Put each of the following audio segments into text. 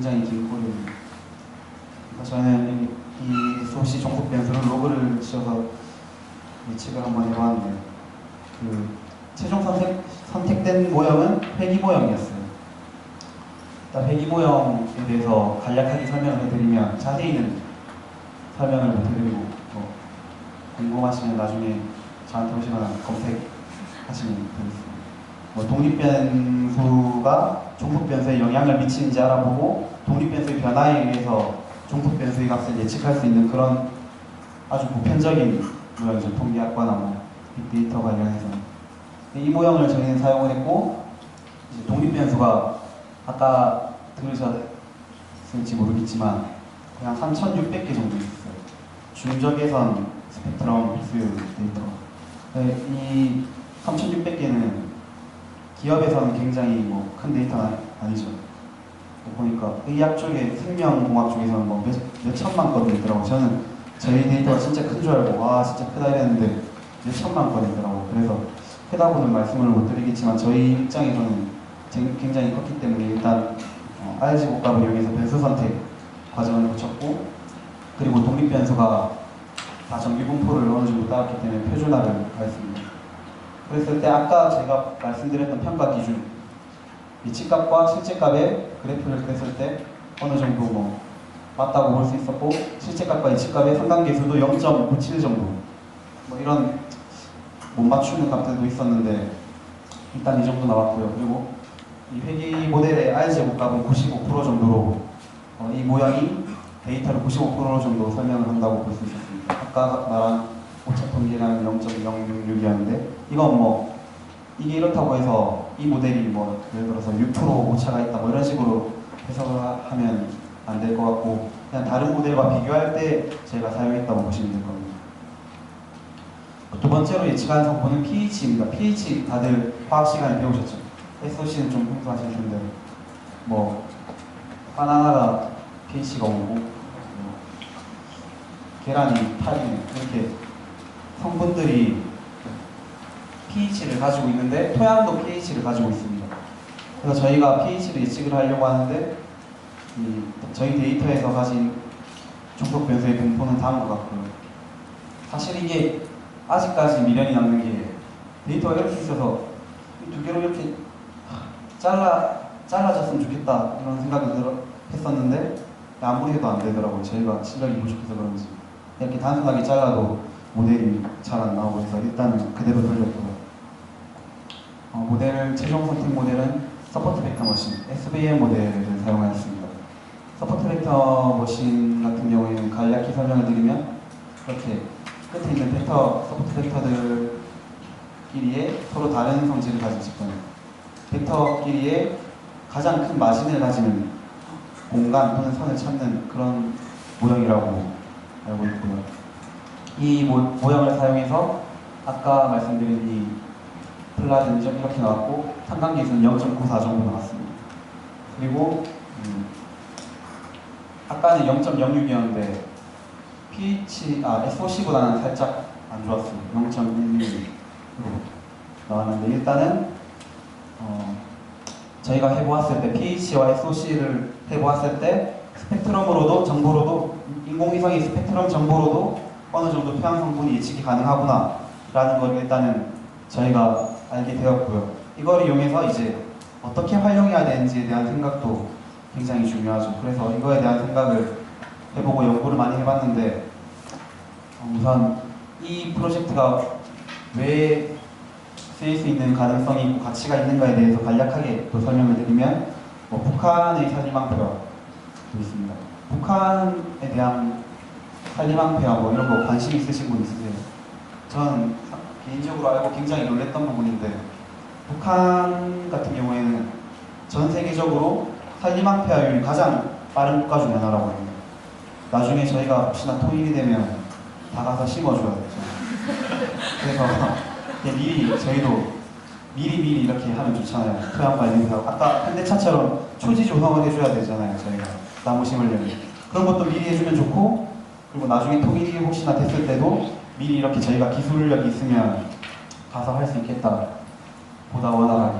굉장히 긴 코드입니다. 저는 이 SOC 종속 변수를 로그를 지어서 예측을 한번 해봤는데 그 최종 선택된 모형은 회귀 모형이었어요. 일단 회귀 모형에 대해서 간략하게 설명을 해드리면 자세히는 설명을 못 해드리고 궁금하시면 나중에 저한테 오시거나 검색하시면 되겠습니다. 독립변수가 종속변수에 영향을 미치는지 알아보고 독립변수의 변화에 의해서 종속변수의 값을 예측할 수 있는 그런 아주 보편적인 모형이죠. 통계학과나 빅데이터 관련해서. 이 모형을 저희는 사용을 했고, 이제 독립변수가 아까 들으셨을지 모르겠지만 그냥 3,600개 정도 있었어요. 중적외선 스펙트럼 수요 데이터. 이 3,600개는 기업에서는 굉장히 큰 데이터가 아니죠. 보니까 의학 쪽에 생명공학 쪽에서는 몇 천만 건이더라고요. 저는 저희 데이터가 진짜 큰 줄 알고 와 진짜 크다 이랬는데 몇 천만 건이더라고요. 그래서 크다고는 말씀을 못 드리겠지만 저희 입장에서는 굉장히 컸기 때문에 일단 RG 복합을 이용해서 변수 선택 과정을 거쳤고, 그리고 독립변수가 다 정비분포를 어느 정도 따랐기 때문에 표준화를 하였습니다. 그랬을 때 아까 제가 말씀드렸던 평가 기준 예측값과 실제값의 그래프를 그렸을 때 어느 정도 맞다고 볼 수 있었고, 실제값과 예측값의 상관계수도 0.97 정도 이런 못 맞추는 값들도 있었는데 일단 이 정도 나왔고요. 그리고 이 회귀 모델의 RG 복합은 95% 정도로 이 모양이 데이터를 95% 정도 설명을 한다고 볼 수 있었습니다. 아까 말한 오차 통계량은 0.066이었는데 이건 이게 이렇다고 해서 이 모델이 예를 들어서 6% 오차가 있다 이런 식으로 해석을 하면 안 될 것 같고, 그냥 다른 모델과 비교할 때 제가 사용했다고 보시면 될 겁니다. 두 번째로 예측한 성분은 pH입니다. pH 다들 화학 시간에 배우셨죠? SOC는 좀 평소하실 텐데 바나나가 pH가 5고 계란이 8이네 이렇게 성분들이 pH를 가지고 있는데 토양도 pH를 가지고 있습니다. 그래서 저희가 pH를 예측을 하려고 하는데 저희 데이터에서 가진 종속 변수의 분포는 다음과 같고요. 사실 이게 아직까지 미련이 남는 게 데이터가 이렇게 있어서 두 개로 이렇게 잘라졌으면 좋겠다 이런 생각을 했었는데 아무리 해도 안 되더라고요. 저희가 실력이 부족해서 그런지 이렇게 단순하게 잘라도 모델이 잘 안 나오고 해서 일단 그대로 돌렸고요. 최종 선택 모델은 서포트 벡터 머신 SVM 모델을 사용하였습니다. 서포트 벡터 머신 같은 경우에는 간략히 설명을 드리면 이렇게 끝에 있는 서포트 벡터들끼리의 서로 다른 성질을 가진 직분, 벡터끼리의 가장 큰 마진을 가지는 공간 또는 선을 찾는 그런 모형이라고 알고 있고요. 이 모형을 사용해서 아까 말씀드린 이 플라든 이렇게 나왔고 상관계수는 0.94 정도 나왔습니다. 그리고 아까는 0.06이었는데 SOC보다는 살짝 안 좋았어요. 0.12로 나왔는데 일단은 저희가 해보았을 때 pH와 SOC를 해보았을 때 스펙트럼으로도 정보로도 인공위성의 스펙트럼 정보로도 어느 정도 토양 성분이 예측이 가능하구나 라는 걸 일단은 저희가 알게 되었고요. 이걸 이용해서 이제 어떻게 활용해야 되는지에 대한 생각도 굉장히 중요하죠. 그래서 이거에 대한 생각을 해보고 연구를 많이 해봤는데 우선 이 프로젝트가 왜 쓰일 수 있는 가능성이 있고 가치가 있는가에 대해서 간략하게 또 설명을 드리면 북한의 산림왕표가 있습니다. 북한에 대한 산림왕표와 이런 거 관심 있으신 분 있으세요? 저는 개인적으로 알고 굉장히 놀랬던 부분인데 북한 같은 경우에는 전 세계적으로 산림왕표율이 가장 빠른 국가 중 하나라고 합니다. 나중에 저희가 혹시나 통일이 되면 다 가서 심어줘야겠죠. 그래서 미리 저희도 미리 이렇게 하면 좋잖아요. 토양 관리하고 아까 현대차처럼 초지 조성을 해줘야 되잖아요. 저희가 나무 심으려면 그런 것도 미리 해주면 좋고, 그리고 나중에 통일이 혹시나 됐을 때도 미리 이렇게 저희가 기술력이 있으면 가서 할 수 있겠다 보다 원활하게.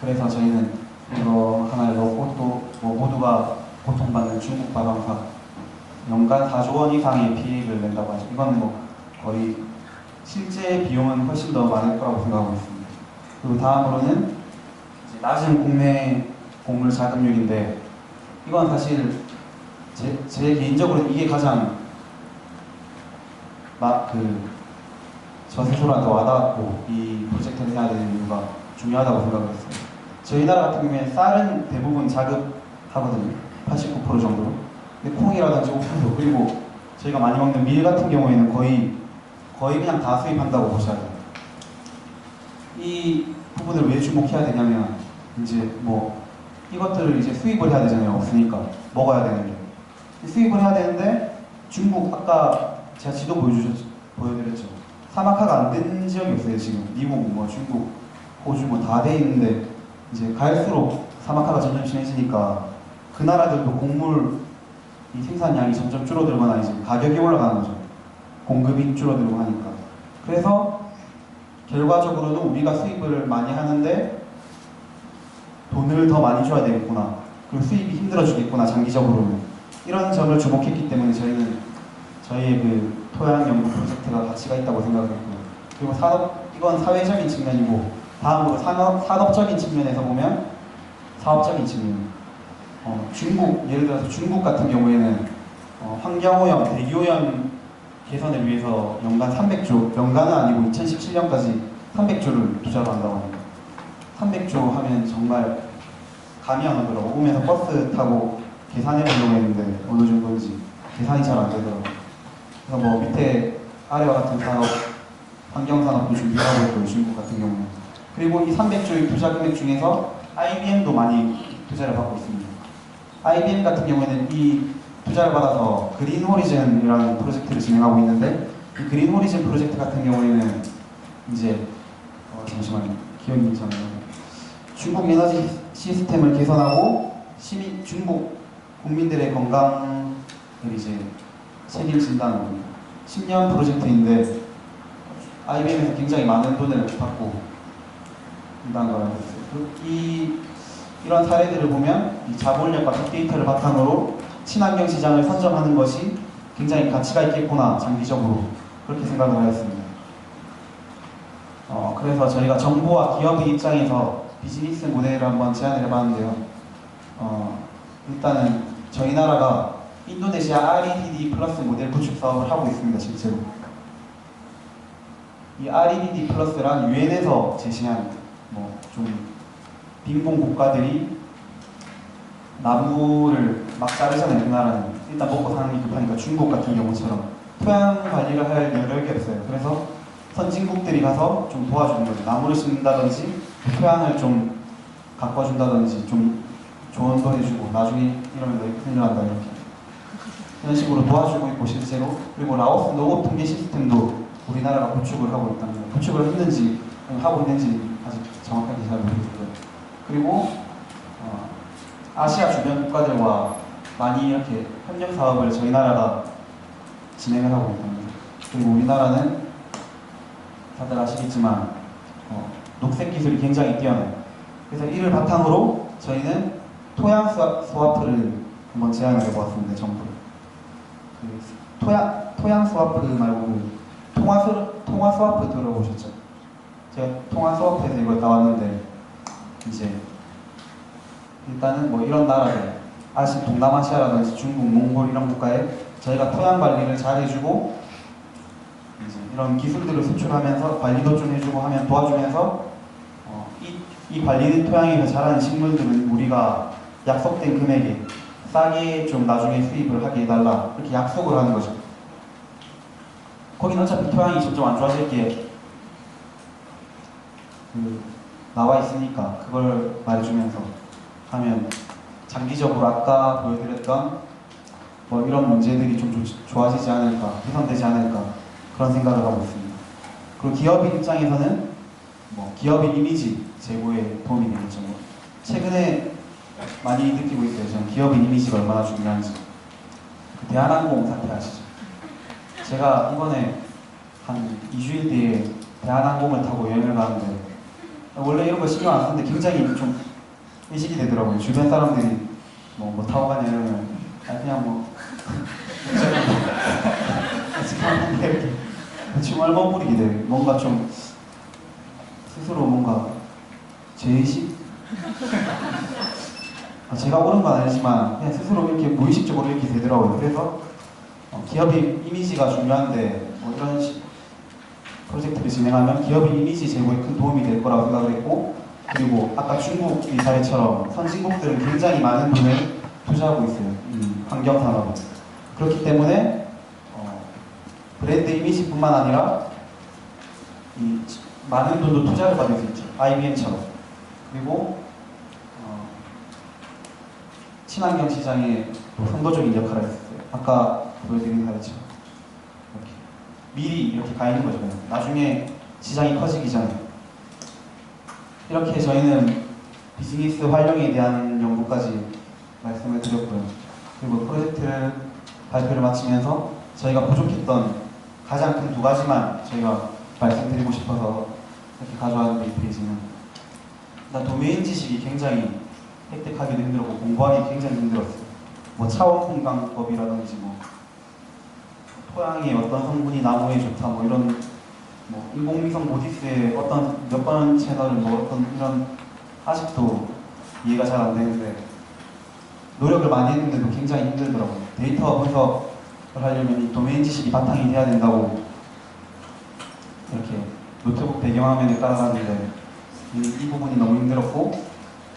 그래서 저희는 이거 하나를 넣고 또 모두가 고통받는 중국 발광사 연간 4조 원 이상의 피해를 낸다고 하죠. 이건 뭐 거의 실제 비용은 훨씬 더 많을 거라고 생각하고 있습니다. 그리고 다음으로는 이제 낮은 국내 곡물 자급률인데 이건 사실 제 개인적으로는 이게 가장 저 스스로한테 와닿았고 이 프로젝트를 해야 되는 이유가 중요하다고 생각을 했어요. 저희 나라 같은 경우에 쌀은 대부분 자급하거든요. 89% 정도. 근데 콩이라든지 오트도 그리고 저희가 많이 먹는 밀 같은 경우에는 거의 그냥 다 수입한다고 보셔야 돼요. 이 부분을 왜 주목해야 되냐면 이제 뭐 이것들을 이제 수입을 해야 되잖아요. 없으니까 먹어야 되는데 수입을 해야 되는데 중국 아까 제가 지도 보여드렸죠. 사막화가 안 된 지역이 없어요. 지금 미국, 뭐 중국, 호주 뭐 다 돼 있는데 이제 갈수록 사막화가 점점 심해지니까 그 나라들도 곡물 이 생산량이 점점 줄어들거나 이제 가격이 올라가는 거죠. 공급이 줄어들고 하니까. 그래서 결과적으로는 우리가 수입을 많이 하는데 돈을 더 많이 줘야 되겠구나. 그리고 수입이 힘들어지겠구나 장기적으로는. 이런 점을 주목했기 때문에 저희는 저희의 그 토양 연구 프로젝트가 가치가 있다고 생각했고요. 그리고 이건 사회적인 측면이고 다음으로 산업적인 측면에서 보면 사업적인 측면. 예를 들어서 중국 같은 경우에는 환경오염, 대기오염 개선을 위해서 연간 300조, 연간은 아니고 2017년까지 300조를 투자를 한다고 합니다. 300조 하면 정말 감이 안 오더라고요. 오면서 버스 타고 계산해 보려고 했는데 어느 정도인지 계산이 잘 안 되더라고요. 그래서 뭐 밑에 아래와 같은 산업, 환경산업도 준비하고 있고요. 중국 같은 경우는. 그리고 이 300조의 투자 금액 중에서 IBM도 많이 투자를 받고 있습니다. IBM 같은 경우에는 이 투자를 받아서 그린 호리즌이라는 프로젝트를 진행하고 있는데 이 그린 호리즌 프로젝트 같은 경우에는 이제 잠시만요. 기억이 있잖아요. 중국 에너지 시스템을 개선하고 중국 국민들의 건강을 이제 책임진다는 겁니다. 10년 프로젝트인데 IBM에서 굉장히 많은 돈을 받고 한다는 걸 알고 있어요. 이런 사례들을 보면 이 자본력과 빅데이터를 바탕으로 친환경 시장을 선점하는 것이 굉장히 가치가 있겠구나 장기적으로 그렇게 생각을 하였습니다. 그래서 저희가 정부와 기업의 입장에서 비즈니스 모델을 한번 제안을 해봤는데요. 일단은 저희 나라가 인도네시아 REDD 플러스 모델 구축 사업을 하고 있습니다. 실제로 이 REDD 플러스란 유엔에서 제시한 뭐 좀 빈곤 국가들이 나무를 막 자르잖아요. 그 나라는 일단 먹고 사는 게 급하니까 중국 같은 경우처럼 토양 관리를 할 여력이 없어요. 그래서 선진국들이 가서 좀 도와주는 거죠. 나무를 심는다든지 토양을 좀 가꿔준다든지 좀 조언도 해주고 나중에 이러면 너희 큰일 난다 이렇게 이런 식으로 도와주고 있고 실제로. 그리고 라오스 농업 통계 시스템도 우리나라가 구축을 하고 있답니다. 구축을 했는지 하고 있는지 아직 정확하게 잘 모르겠고요. 그리고 아시아 주변 국가들과 많이 이렇게 협력 사업을 저희 나라가 진행을 하고 있답니다. 그리고 우리나라는 다들 아시겠지만 녹색 기술이 굉장히 뛰어나요. 그래서 이를 바탕으로 저희는 토양 스와프를 한번 제안을 해보았습니다. 정부에. 토양 스와프 말고 통화 스와프 들어보셨죠? 제가 통화 스와프에서 이걸 나왔는데 이제 일단은 뭐 이런 나라들 동남아시아라든지 중국, 몽골 이런 국가에 저희가 토양 관리를 잘 해주고 이제 이런 기술들을 수출하면서 관리도 좀 해주고 하면 도와주면서 이 관리된 토양에서 자라는 식물들은 우리가 약속된 금액에 싸게 좀 나중에 수입을 하게 해달라 이렇게 약속을 하는 거죠. 거기는 어차피 토양이 점점 안 좋아질 게 나와 있으니까 그걸 말해주면서 하면 장기적으로 아까 보여드렸던 뭐 이런 문제들이 좀 좋아지지 않을까, 개선되지 않을까 그런 생각을 하고 있습니다. 그리고 기업인 입장에서는 뭐 기업인 이미지 제고에 도움이 되겠죠. 최근에 많이 느끼고 있어요. 저는 기업인 이미지가 얼마나 중요한지. 그 대한항공 사태 아시죠? 제가 이번에 한 2주일 뒤에 대한항공을 타고 여행을 가는데 원래 이런 거 신경 안 쓰는데 굉장히 좀 인식이 되더라고요. 주변 사람들이 뭐 타고 가냐 이러면 그냥 뭐 이렇게 춤을 못 부리게 돼. 뭔가 좀 스스로 뭔가 죄의식? 제가 옳은 건 아니지만 그냥 스스로 이렇게 무의식적으로 이렇게 되더라고요. 그래서 기업의 이미지가 중요한데 뭐 이런 프로젝트를 진행하면 기업의 이미지 제고에 큰 도움이 될 거라고 생각을 했고, 그리고 아까 중국의 사례처럼 선진국들은 굉장히 많은 돈을 투자하고 있어요. 환경산업에. 그렇기 때문에 브랜드 이미지뿐만 아니라 많은 돈도 투자를 받을 수 있죠. IBM처럼. 그리고 친환경 시장에 또 선도적인 역할을 했었어요. 아까 보여드린 사례처럼. 이렇게 미리 이렇게 가 있는 거죠. 나중에 시장이 커지기 전에. 이렇게 저희는 비즈니스 활용에 대한 연구까지 말씀을 드렸고요. 그리고 프로젝트 발표를 마치면서 저희가 부족했던 가장 큰 두 가지만 저희가 말씀드리고 싶어서 이렇게 가져왔는데, 이 페이지는 일단 도메인 지식이 굉장히 획득하기도 힘들었고 공부하기 굉장히 힘들었어요. 뭐 차원 풍광법이라든지 뭐 토양에 어떤 성분이 나무에 좋다 뭐 이런 뭐 인공위성 모디스의 어떤 몇 번 채널을 뭐 어떤 이런 아직도 이해가 잘 안 되는데 노력을 많이 했는데도 굉장히 힘들더라고요. 데이터 분석을 하려면 이 도메인 지식이 바탕이 돼야 된다고 이렇게 노트북 배경화면에 깔아놨는데 이 부분이 너무 힘들었고,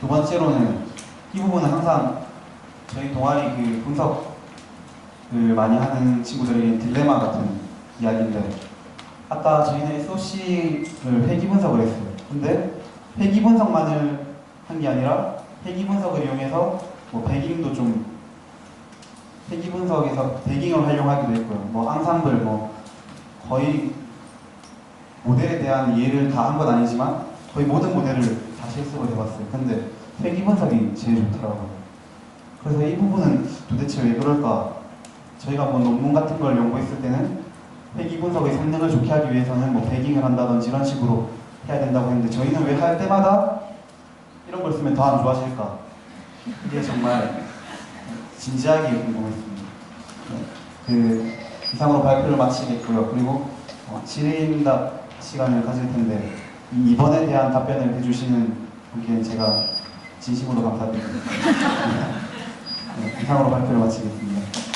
두 번째로는 이 부분은 항상 저희 동아리 그 분석을 많이 하는 친구들에게 딜레마 같은 이야기인데, 아까 저희는 SOC를 회귀 분석을 했어요. 근데 회귀 분석만을 한 게 아니라 회귀 분석을 이용해서 뭐 배깅도 좀 회귀 분석에서 배깅을 활용하기도 했고요. 뭐 앙상블 뭐 거의 모델에 대한 이해를 다 한 건 아니지만 거의 모든 모델을 다 실습을 해봤어요. 근데 회귀 분석이 제일 좋더라고요. 그래서 이 부분은 도대체 왜 그럴까? 저희가 뭐 논문 같은 걸 연구했을 때는 회귀 분석의 성능을 좋게 하기 위해서는 뭐 배깅을 한다든지 이런 식으로 해야 된다고 했는데, 저희는 왜 할 때마다 이런 걸 쓰면 더 안 좋아질까? 이게 정말 진지하게 궁금했습니다. 그 이상으로 발표를 마치겠고요. 그리고 질의응답 시간을 가질 텐데 이 2번에 대한 답변을 해주시는 분께 제가 진심으로 감사드립니다. 이상으로 발표를 마치겠습니다.